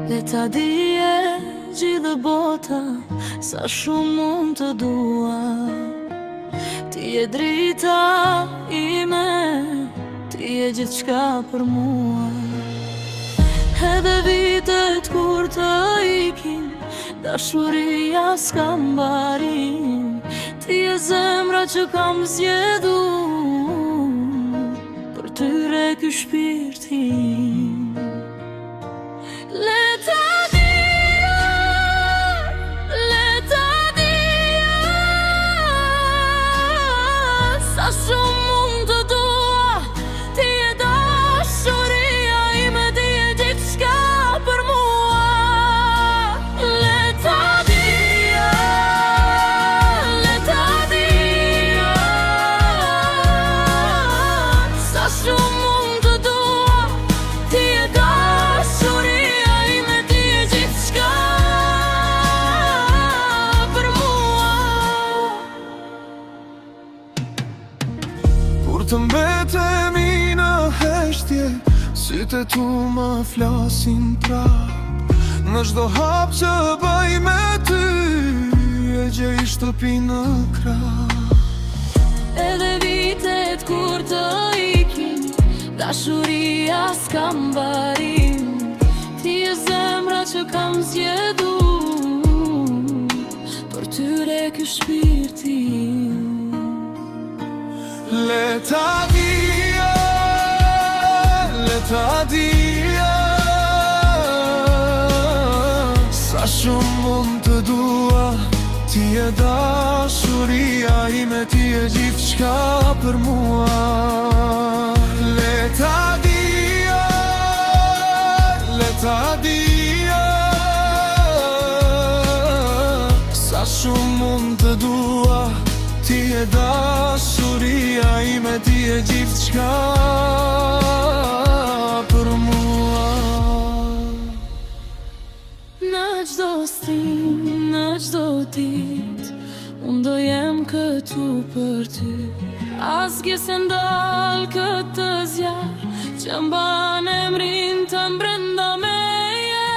Le ta dije gjithë bota sa shumë mund të dua. Ti je drita ime, ti je gjithçka për mua. Edhe vitet kur të ikin, dashuria s'ka mbarim. Ti je zemra që kam zgjedhur, për tyre ky shpirtin. Le ta dija, sa shumë mund të dua. Ti je dashuria ime, ti je gjithçka për mua. Le ta dija, sa shumë mund të dua. Ti je dashuria ime, ti je gjithçka për mua. Kur të mbetemi në heshtje, sytë tu më flasin prap. Në çdo hap që bëj me ty, e gjej shtëpi në krah. Edhe vitet kur të ikin, dashuria s'ka mbarim. Ti je zemra që kam zgjedhur, për tyre ky shpirtin. Le ta dija, sa shumë mund të dua. Ti je dashuria ime, ti je gjithçka për mua. Le ta dija, sa shumë mund të dua. Ti je dashuria ime, ti je gjithçka për mua. Në çdo stin, në çdo dit, unë do jem këtu për ty. Asgjë se ndal këtë zjarr që mban emrin tën brenda meje.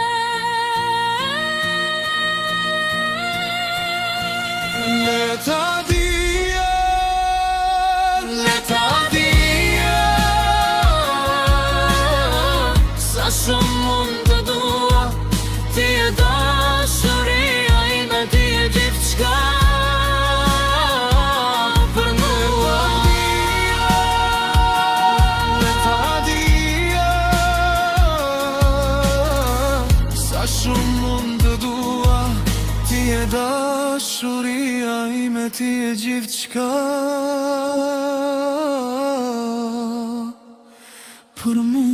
Le ta dija, sa shumë mund të dua. Ti je dashuria ime, ti je gjithçka për mua. le ta dija, sa shumë mund të dua. Ti je dashuria ime, ti je gjithçka për mua.